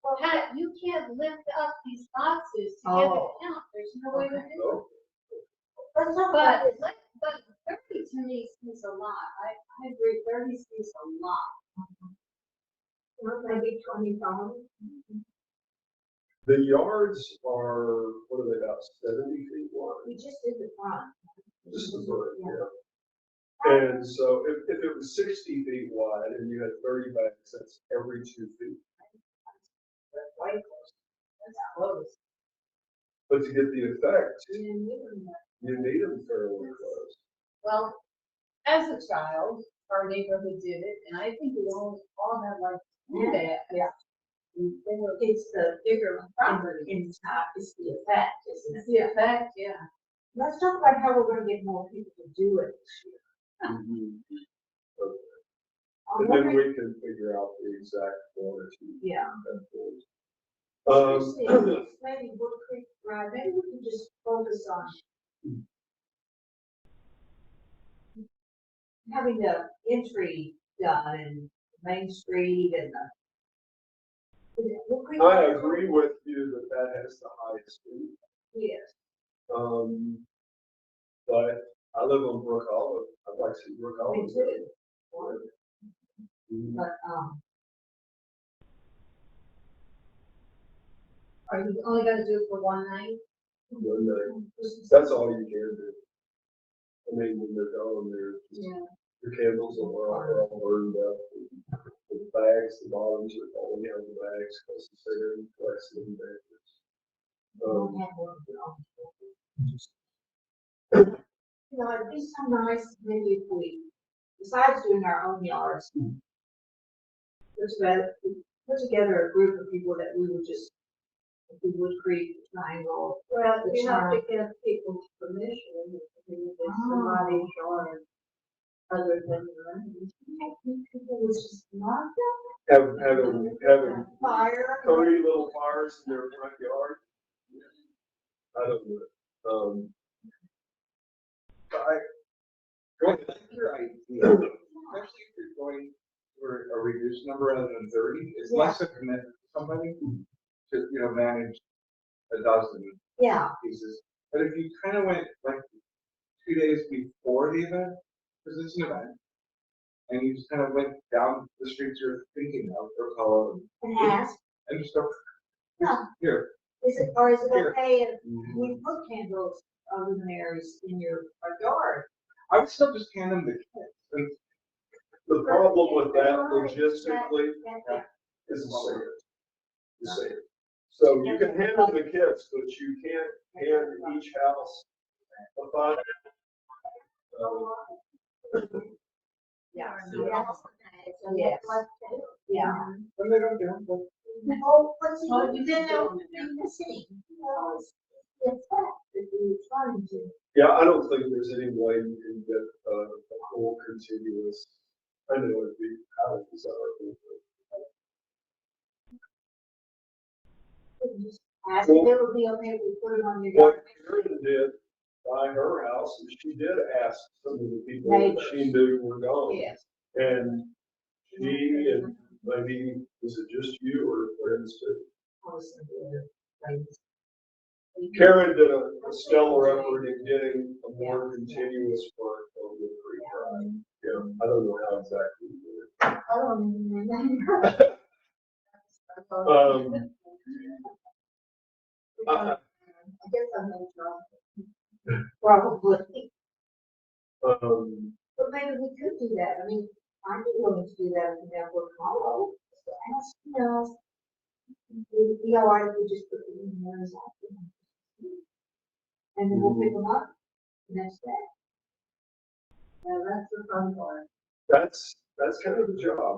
Well, Pat, you can't lift up these boxes to get Oh. it count, there's no way to do it. No. let's talk about But, this. but 30 to me seems a lot, I agree, 30 seems a lot. Maybe 25. The yards are, what are they, about 70 feet wide? We just did the front. Just the front, yeah. And so if it was 60 feet wide and you had 30 bags, that's every 2 feet. That's way close. That's close. But to get the effect, You didn't even know. you need them fairly close. Well, as a child, our neighborhood did it, and I think we all had like that. Yeah. It's the bigger property in top, it's the effect, isn't it? It's the effect, yeah. Let's talk about how we're gonna get more people to do it this year. Mhm. Okay. I'm And then wondering- we can figure out the exact quantity. Yeah. Um, Maybe Wood Creek Drive, maybe we can just focus on having the entry done and Main Street and the. Wood Creek I Drive? agree with you that that has the highest speed. Yes, But I live on Brook Olive. I'd like to see Brook Olive. me too. Mhm. But, Are you only gonna do it for one night? One night. That's all you can do. I mean, when they're gone, Yeah. the candles are all burned up. The bags, the bottoms are falling out of the bags because they're in place of the bags. don't have one of your own. You know, it'd be so nice maybe if we, besides doing our own yards, put together a group of people that we would just, if we Wood Creek, Triangle. Well, The you have to charm. give people's permission, if Oh. somebody's yard other than your own. People was just not Having fire. 30 little fires in their front yard. I don't know. I like your idea, especially if you're going for a reduced number rather than 30, it's less a commitment to somebody to, manage a dozen Yeah, pieces. But if you kind of went like 2 days before the event, because it's an event, and you just kind of went down the streets you're thinking of, or Colorado, and ask, and just go, Yeah. here. is it Here. okay if we put candles, luminaries in your front yard? I would still just hand them the kit. And The problem with that logistically That- is the sand. The sand. So you can handle the kits, but you can't hand each house a fire. Yeah. Yes. Yeah. when they don't do it, well, Oh, what's Well, even, you then did they'll do them in there. be missing, it's fact that we were trying to. Yeah, I don't think there's any way you can get a whole continuous, I know it'd be how to design. Ask if it would be okay if we put it on your What yard. Karen did by her house, is she did ask some of the people that she knew were gone. Yes. And she and maybe, was it just you or friends too? Karen did a stellar effort in getting a more continuous work on the Creek Drive. Yeah, I don't know how exactly you did it. I don't even remember. I I guess I'm in trouble. Probably. But maybe we could do that, I mean, I'd be willing to do that in that work hollow. Ask, it'd be all right if we just put them in there as often. And then we'll pick them up the next day. Yeah, that's the fun part. That's kind of the job.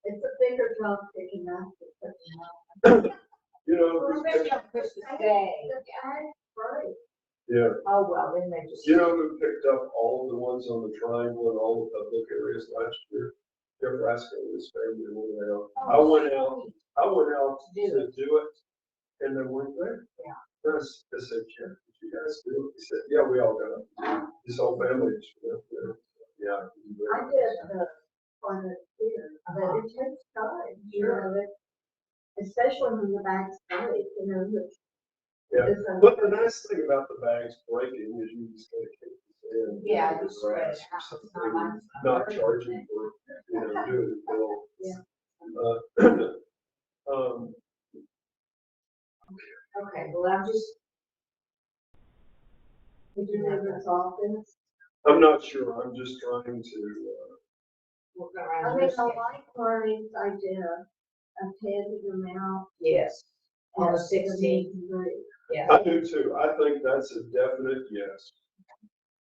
It's a bigger job picking up. than putting out. You know, Well, especially on Christmas Day. Right. yeah, Oh, well, then they just. you know who picked up all of the ones on the triangle and all the public areas last year? Jeff Rasco and his family went out. I went out to do it, and they weren't there. Yeah. I said, Jeff, did you guys do it? He said, yeah, we all got it. His whole family just went there. Yeah. I did the fun here, but it takes time, especially when the bag's break, which. Yeah. is a- But the nice thing about the bags breaking is you just gotta kick the sand. Yeah, in the just spread it grass or out. something, It's not like- not charging for, doing it, Bill. Yeah. Okay, well, I'm just. Did you live in Dolphins? I'm not sure, I'm just trying to, Work I around mean, your I schedule. like Marnie's idea of handing them out. Yes, on the at 16th, meeting. yeah. I do too, I think that's a definite yes.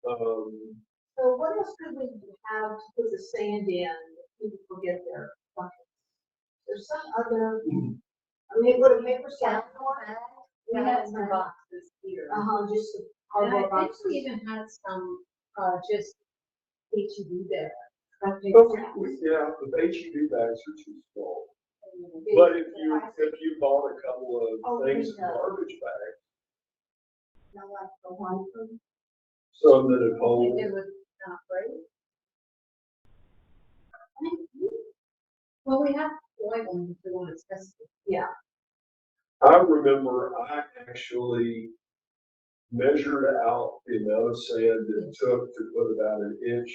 So what else could we have to put the sand in if people forget their buckets? There's some other, I mean, would a paper sound more? We had some boxes here. Just the And I cardboard think boxes. we even had some, just HEB there. But yeah, the HEB bags are too small. But if you bought a couple Oh, of things in yeah. garbage bags, I like the white one. some that have I think hold, it was not great. Well, we have white ones if we want to test it. Yeah, I remember I actually measured out the amount of sand it took to put about an inch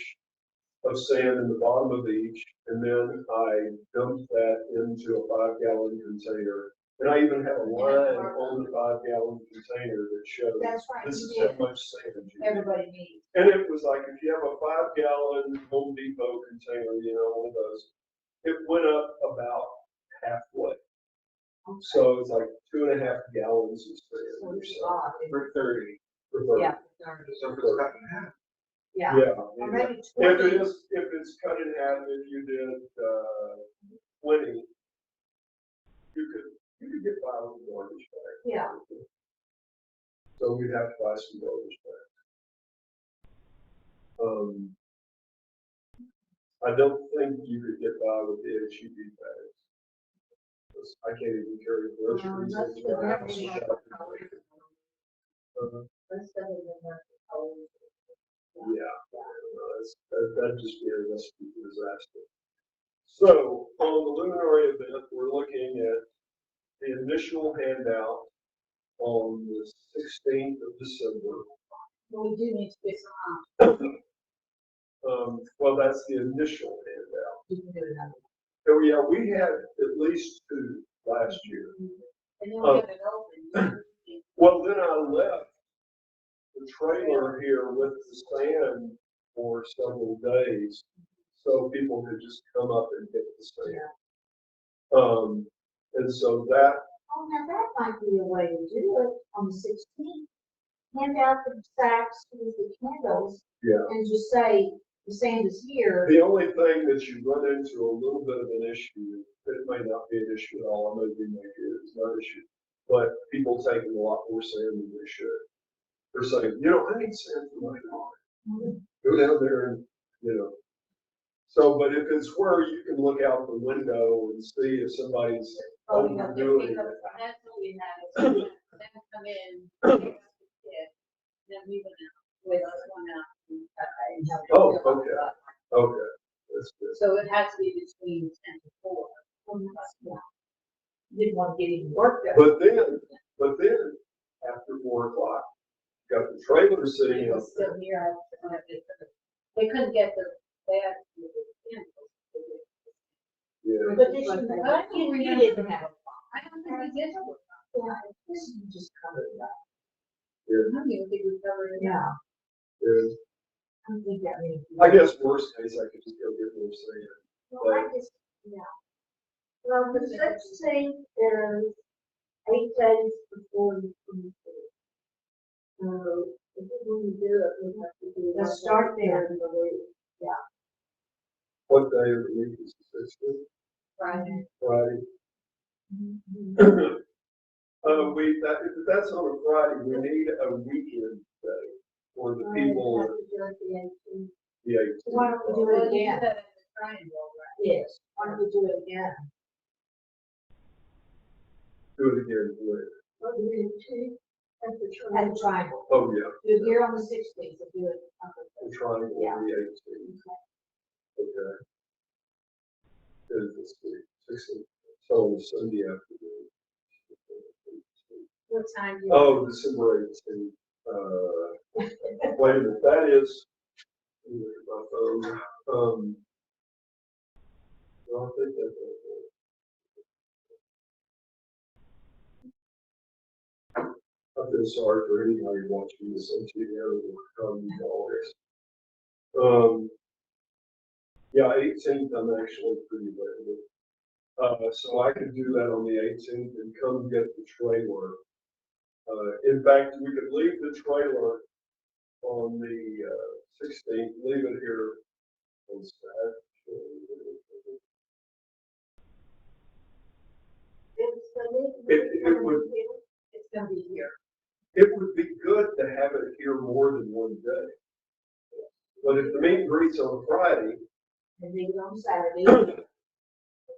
of sand in the bottom of each, and then I dumped that into a 5-gallon container. And I even had a line on the 5-gallon container that showed, that's right. this you is did. how much sand you need. Everybody needs. And it was like, if you have a 5-gallon Home Depot container, you know, one of those, it went up about halfway. So it's like 2.5 gallons of So sand or it's so. a lot. For 30. for thirty. Yeah. So if it's cut in half. Yeah. Yeah. Or maybe If 20. if it's cut in half, if you did, 20, you could get by with a garbage bag. Yeah. So we'd have to buy some garbage bags. I don't think you could get by with the HEB bags. 'Cause I can't even carry groceries. That's into the my house very without- Let's set it in there. Yeah, that'd just be a recipe for disaster. So on the luminary event, we're looking at the initial handout on the 16th of December. Well, we do need to get some, Well, that's the initial handout. You can do another. Oh, yeah, we had at least 2 last year. and then we have it open. Well, then I left the trailer here with the sand for several days, so people could just come up and get the sand. And so that, Oh, now that might be a way to do it on the 16th. Hand out the sacks with the candles yeah. and just say, the sand is here. The only thing that you run into a little bit of an issue, it may not be an issue at all, I know you make it, it's not an issue, but people taking a lot more sand than they should. They're saying, I need sand for my car. Go down there and, So, but if it's where you can look out the window and see if somebody's Oh, we have to overdoing pick it. up, that's what we have, is them come in, pick up the kit, then we went out, with us one out. and have it Oh, filled okay. up. Okay, that's good. So it has to be between 10 to 4. Yeah. Didn't want to get any work done. But then, after 4 o'clock, got the trailer sitting It out was there. still here, they couldn't get they had to do the candles. Yeah. But did you didn't have a I don't think we did. yeah, this is just covered it up. I don't even think we covered it. Yeah, Yeah. I don't think that means. I guess worst case, I could just go get more sand. Well, I just, yeah. Well, the 16th is 8 days before the 23rd. So if we're going to do it, we have to do it. Let's start there. in the week. What day of the week is the 16th? Friday. Friday. If that's on a Friday, we need a weekend day for the people Have at to do it the 18th. the 18th. Why don't we do Well, it you again? did that in the triangle, right? Yes, why don't we do it again? Do it again later. Or the 18th, at the At the triangle. Oh, yeah, Do it here on the 16th, and do it. the triangle Yeah. on the 18th. Okay. Good, that's good. 16th. So on Sunday afternoon. What time do you? Oh, December 18th. Wait a minute, that is, let me look at my phone. Well, I think that's okay. I feel sorry for anybody watching this on TV or always. Yeah, 18th, I'm actually pretty available. So I could do that on the 18th and come get the trailer. In fact, we could leave the trailer on the 16th, leave it here on Saturday. It would, It's gonna be here. it would be good to have it here more than one day. But if the meet and greet's on Friday, And leave it on Saturday.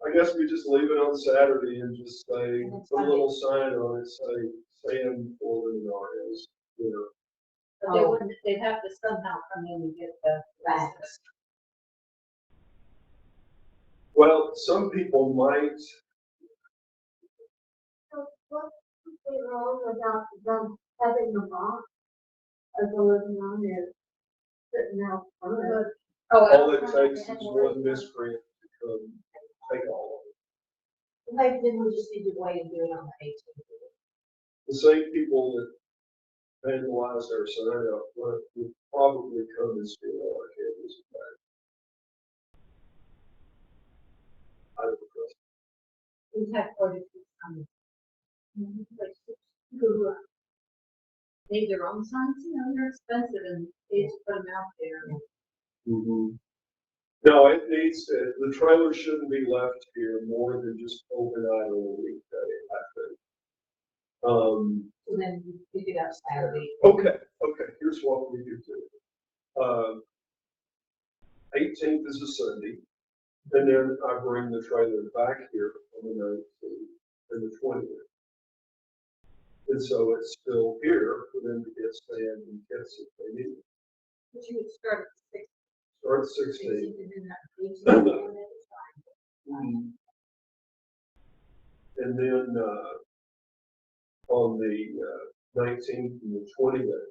I guess we just leave it on Saturday and just say, put a little sign on it, say in for the Menards, you know. But they wouldn't, they'd have to somehow come in and get the Facts. Well, some people might, So what's wrong about them having the box of the living on there sitting out front? all it takes is one miscreant to come take all of it. Maybe then we just need to wait and do it on the 18th. The same people that vandalized our sign out front would probably come and steal all our cameras back. I don't trust. We've had quite a few times. who made their own signs, you know, they're expensive and they just put them out there. No, it needs to, the trailer shouldn't be left here more than just overnight on a weekday, I think. So then we pick it up Saturday. Okay, here's what we could do. 18th is a Sunday, and then I bring the trailer back here on the 19th and the 20th. And so it's still here for them to get sand and kits if they need it. But you would start at 6. Start at 16. And then, on the 19th and the 20th,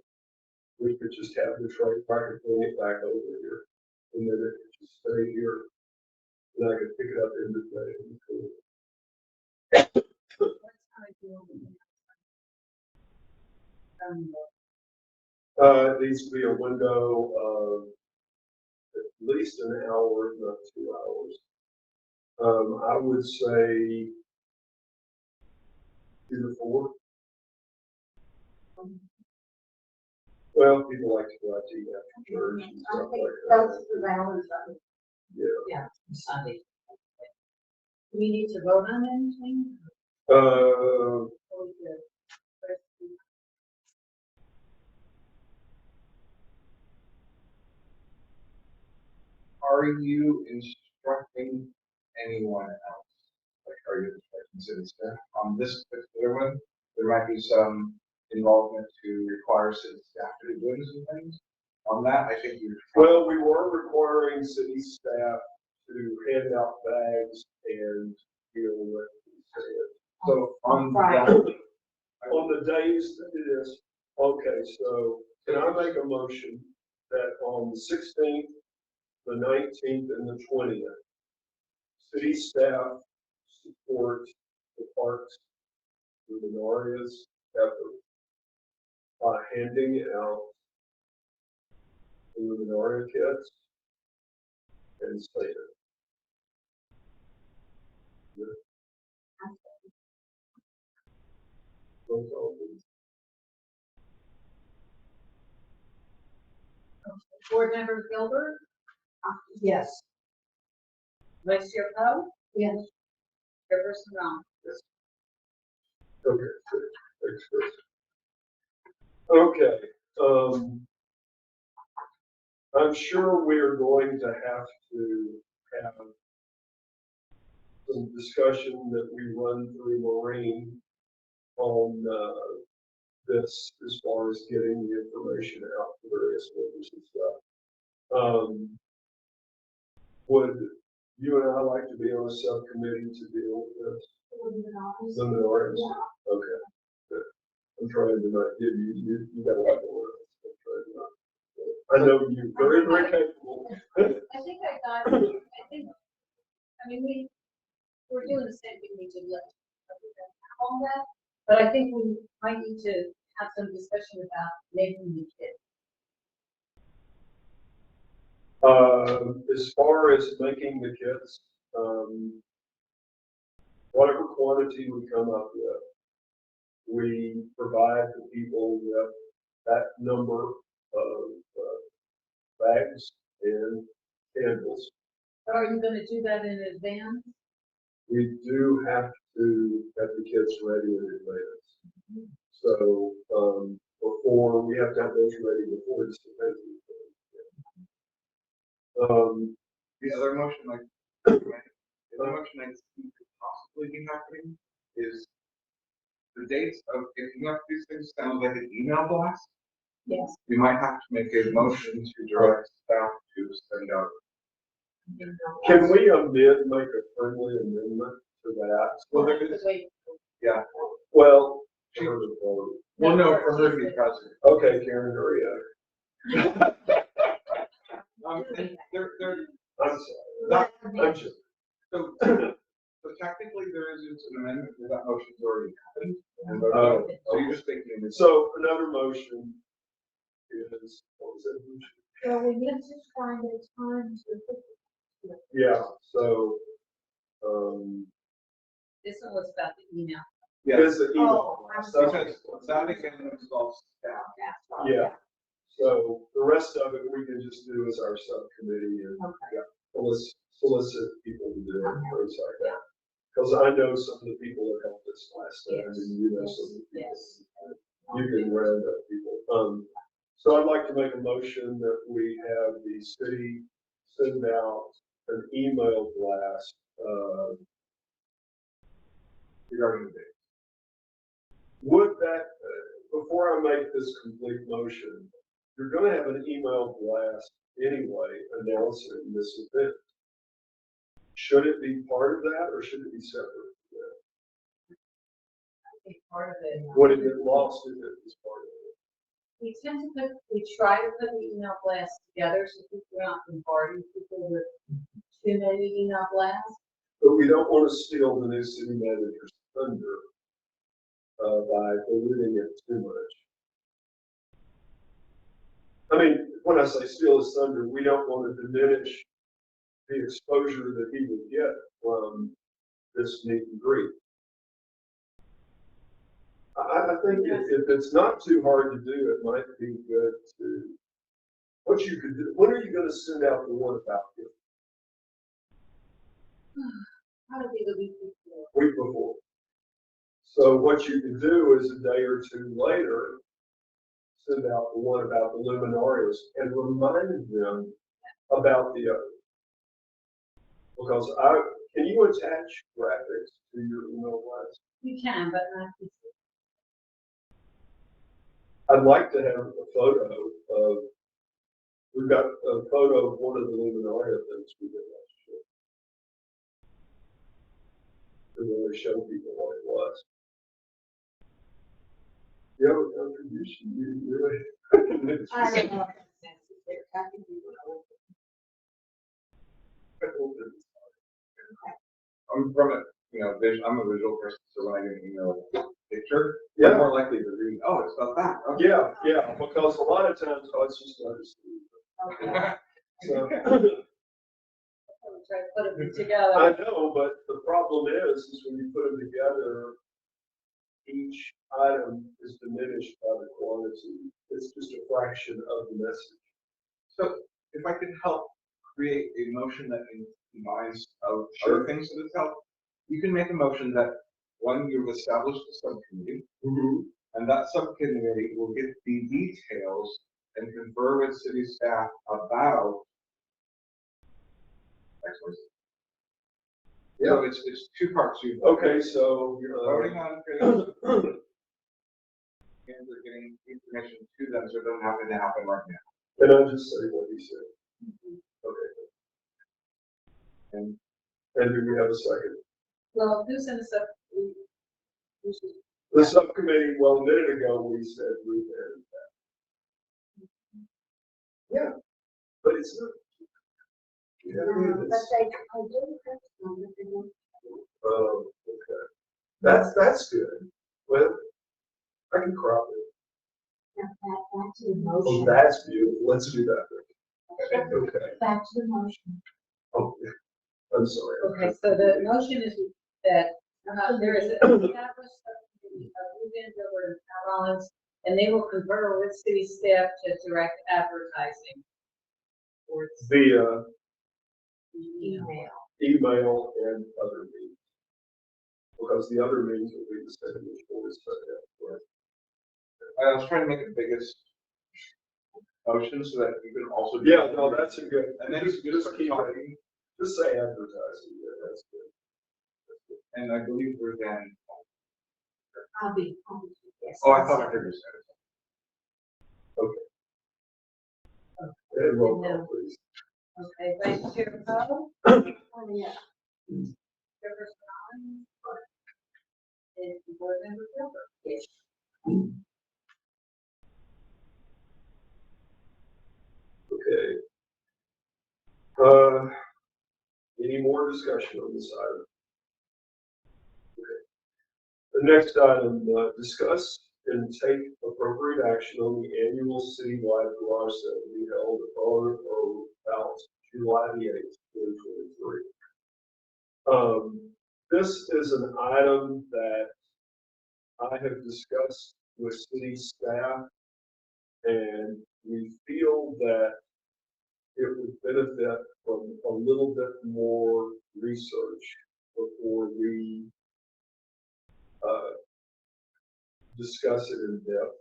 we could just have the trailer, I could bring it back over here. And then it could just stay here. And I could pick it up in the day. It needs to be a window of at least an hour, if not 2 hours. I would say 2 to 4. Well, people like to go out to eat after church and I stuff think like that's that. the balance of it. Yeah. Yeah, Sunday. Do we need to vote on anything? Uh, Or we good? Are you instructing anyone else? Like, are you instructing city staff on this particular one? There might be some involvement to require city staff to be doing some things. On that, I think you. well, we were requiring city staff to hand out bags and, you know, what you said. So on Friday. that, On the days that it is, okay, so can I make a motion that on the 16th, the 19th, and the 20th, city staff support the parks, the Menards effort by handing out the Menard kits and Slater. Roll call, please. Board Member Gilbert, Yes. Vice Chair Poe, Yes. Chairperson Ron. Okay, good. Thanks, Chris. Okay, I'm sure we're going to have to have some discussion that we run through Maureen on, this as far as getting the information out to various members and stuff. Would you and I like to be on a subcommittee to deal with this? The Menards? Okay, good. I'm trying to not give you got a lot more. I'm trying to not. I know you're very, very capable. I think I got, I mean, we're doing the same thing we did last. All that, but I think we might need to have some discussion about making the kit. As far as making the kits, whatever quantity we come up with, we provide the people with that number of bags and candles. Are you gonna do that in advance? We do have to have the kits ready in advance. So, before, we have to have those ready before it's event. The other motion, like, the other motion I see could possibly be happening is the dates of picking up these things sounds like an email blast. Yes. We might have to make a motion to direct staff to send out. Can we make a friendly amendment to that? Well, there is, Wait. yeah, Well, well, no, for her to be present. okay, Karen, hurry up. And there, I'm sorry. that, I'm just, so technically there is an amendment, because that motion's already happened. And voted. So you're just thinking it's. so another motion is, what was that motion? So we need to find a time to. Yeah, so, This one was about the email. Yeah, is the email. Oh, I'm because that again involves staff. Yeah, so the rest of it we can just do as our subcommittee and solicit people to do it, things like that. Because I know some of the people that helped us last time, and you know some of the people. Yes. You can round up people. So I'd like to make a motion that we have the city send out an email blast, Regarding the date. would that, before I make this complete motion, you're gonna have an email blast anyway announcing this event. Should it be part of that or should it be separate? from that? I think part of it. Would it get lost if it was part of it? We try to put the email blasts together so people are not bombarding people with too many email blasts. But we don't want to steal the new city manager's thunder by diluting it too much. I mean, when I say steal his thunder, we don't want to diminish the exposure that he would get from this meet and greet. I think if it's not too hard to do, it might be good to, what you could do, when are you going to send out the one about him? How would be the week before? Week before. So what you can do is a day or two later, send out the one about the luminarias and remind them about the other. Because can you attach graphics to your email blast? You can, but not. I'd like to have a photo of, we've got a photo of one of the luminaria things we did last year. To really show people what it was. You have a contribution, you really. I don't know. I think we will. I'm from a, I'm a visual person, so when I get an email with a picture, Yeah. I'm more likely to read, oh, it's about that. Okay. Yeah, because a lot of times, oh, it's just understood. So, Try to put them together. I know, but the problem is when you put them together, each item is diminished by the quantity. It's just a fraction of the message. So if I could help create a motion that combines of Sure. other things that help, you can make a motion that, one, you've established a subcommittee, and that subcommittee will get the details and confer with city staff about X, Y, Z. Yeah. So it's two parts. Okay, so, You're voting on creating, and we're getting information to them, so it doesn't have to happen right now. and I'll just say what he said. Okay. And do we have a second? Well, who's in the sub? We should. The subcommittee, well, a minute ago, we said Ruth and that. Yeah, but it's not. You gotta do But this. they, I do have some that they don't. Oh, okay. That's good. Well, I can crop it. That's the Oh, motion. that's beautiful. Let's do that. Okay. Back to the motion. Oh, yeah. I'm sorry. Okay, so the motion is that, there is an established subcommittee of Ruben Gilbert and Pat Rollins, and they will confer with city staff to direct advertising. Or Via Email. email and other means. Because the other means will be the same as what is set out, right? I was trying to make the biggest motion so that you can also. Yeah, no, that's a good, And then just just keep keep it, talking, just say advertising, yeah, that's good. and I believe we're then, I'll be, yes. oh, I thought I heard you say And roll call, please. Okay, Vice Chair Poe, Oh, yeah. Chairperson Rollins, and Board Member Gilbert. Yes. Okay. Any more discussion on this item? Okay. The next item, discuss and take appropriate action on the annual citywide garage sale to be held on or about July the 8th, 2023. This is an item that I have discussed with city staff, and we feel that it would benefit from a little bit more research before we discuss it in depth.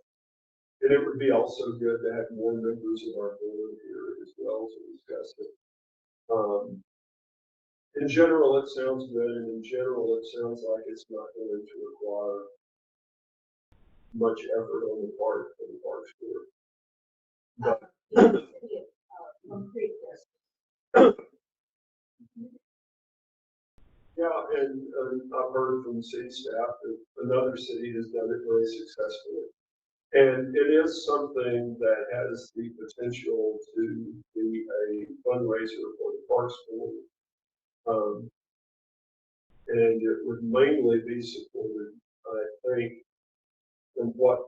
And it would be also good to have more members of our board here as well to discuss it. In general, it sounds good, and in general, it sounds like it's not going to require much effort on the part of the parks board. But Complete this. yeah, and I've heard from city staff that another city has done it very successfully. And it is something that has the potential to be a fundraiser for the parks board. And it would mainly be supported, I think, from what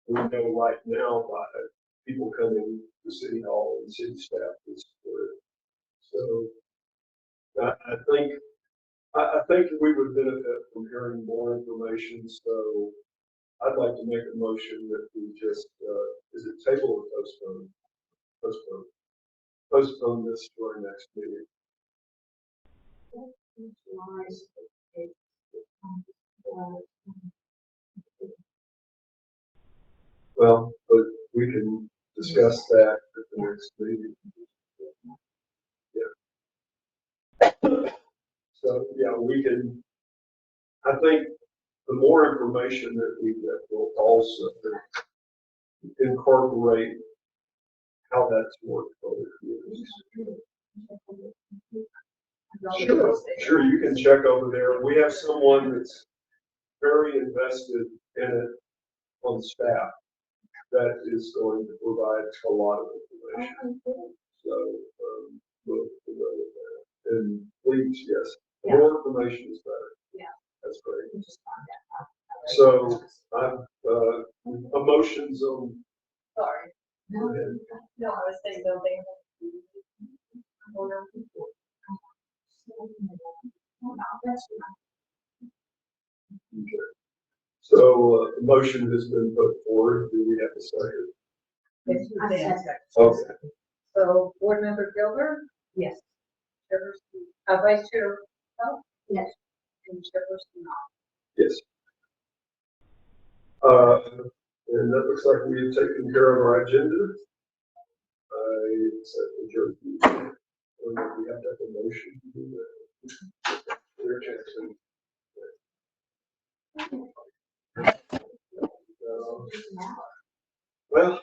we know right now by people coming to City Hall and city staff to support it. So I think we would benefit from hearing more information. So I'd like to make a motion that we just, is it table or postpone? Postpone. Postpone this to our next meeting. Well, but we can discuss that at the next meeting. Yeah. So, yeah, we can, I think the more information that we get will also incorporate how that's worked for the communities. Sure, you can check over there. We have someone that's very invested in it on staff that is going to provide a lot of information. So, we'll go with that. And please, yes, more information is better. Yeah. That's great. We just found that out. So, emotions on, Sorry. go ahead. No, I was saying something. So, the motion has been put forward. Do we have a second? It's I Suzanne. second. Okay. So, Board Member Gilbert? Yes. Chairperson, Vice Chair Poe? Yes. And Chairperson Knopf. Yes. And that looks like we've taken care of our agenda. I accept the jerky. We have to have a motion to do that. Chair Jackson. Well.